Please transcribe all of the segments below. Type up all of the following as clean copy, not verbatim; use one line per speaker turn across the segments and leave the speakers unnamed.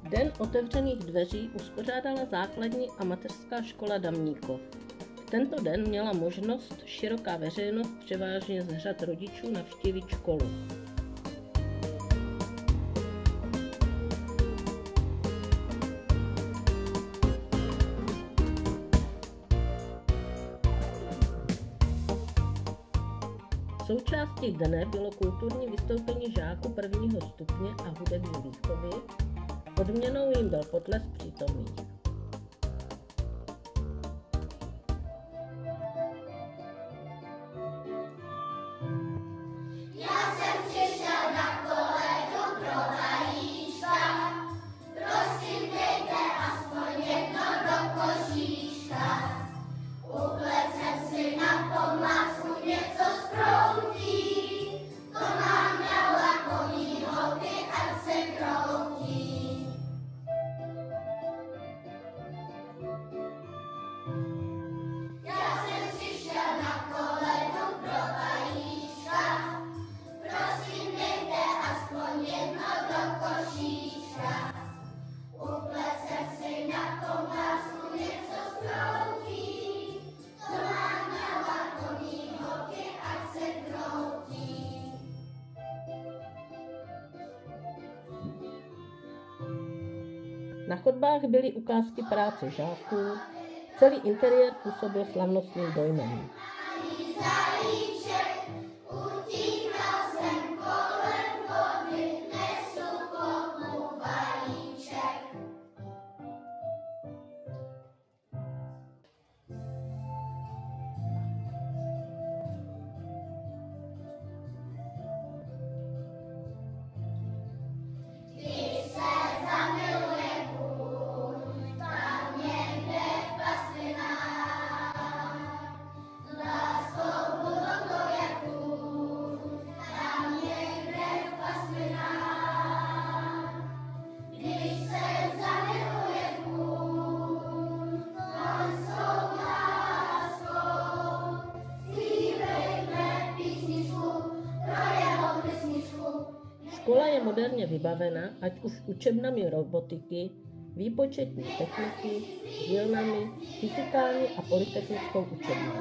Den otevřených dveří uspořádala základní a mateřská škola Damníkov. V tento den měla možnost široká veřejnost převážně z řad rodičů navštívit školu. Součástí dne bylo kulturní vystoupení žáků prvního stupně a hudební výchovy. Odměnou jim byl potlesk přítomných. Na chodbách byly ukázky práce žáků, celý interiér působil slavnostním dojmem. Škola je moderně vybavena, ať už učebnami robotiky, výpočetní techniky, dílnami, fyzikální a polytechnickou učebnou.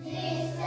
Když se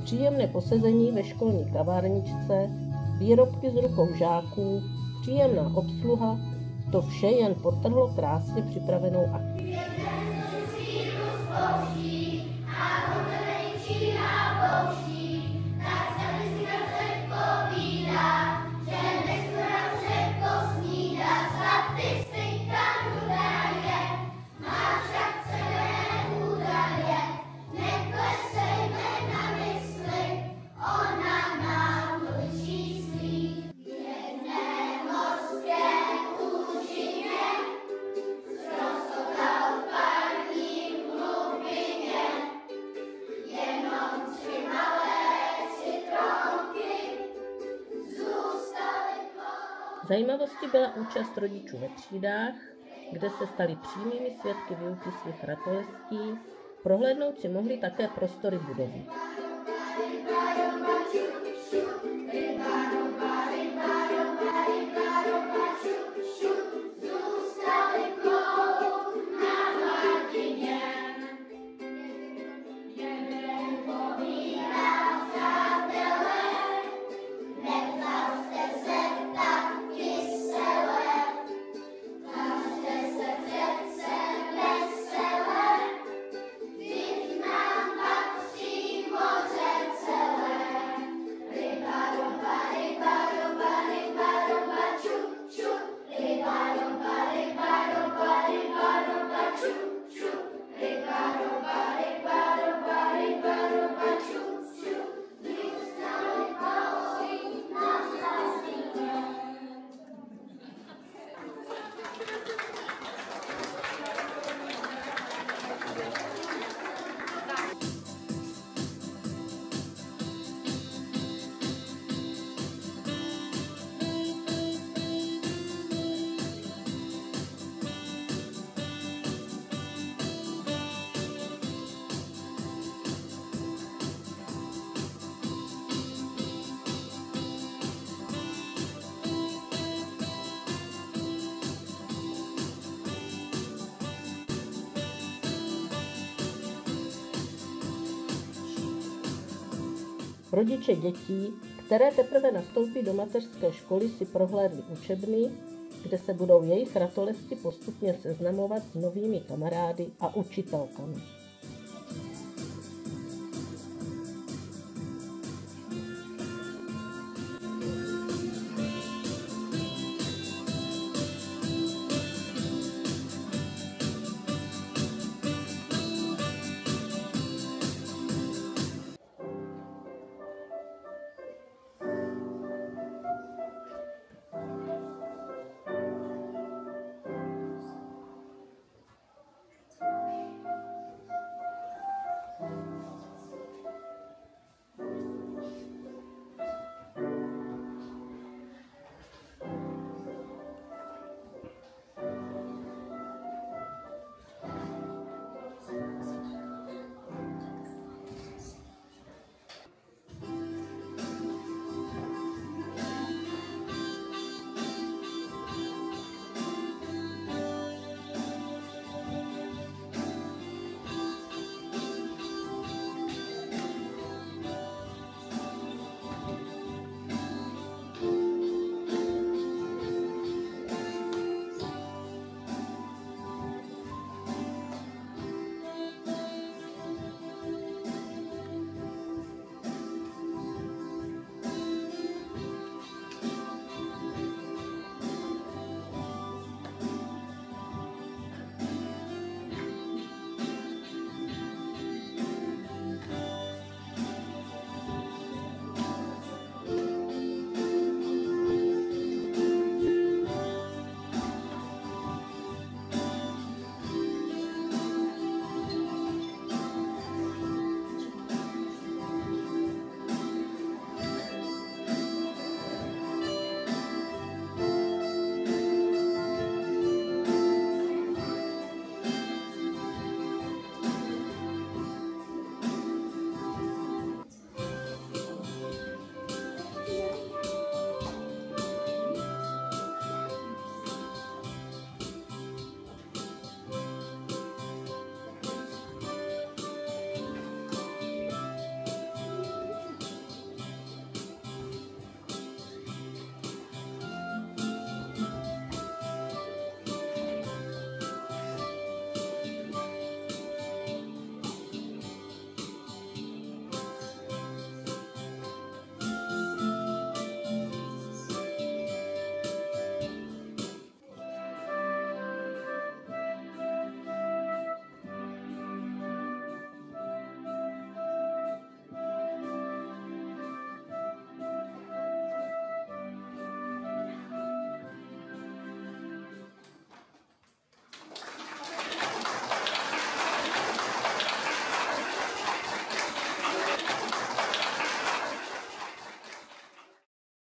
příjemné posezení ve školní kavárničce, výrobky z rukou žáků, příjemná obsluha, to vše jen podtrhlo krásně připravenou akci. Zajímavostí byla účast rodičů ve třídách, kde se stali přímými svědky výuky svých ratolestí, prohlédnout si mohli také prostory budovy. Rodiče dětí, které teprve nastoupí do mateřské školy, si prohlédli učebny, kde se budou jejich ratolesti postupně seznamovat s novými kamarády a učitelkami.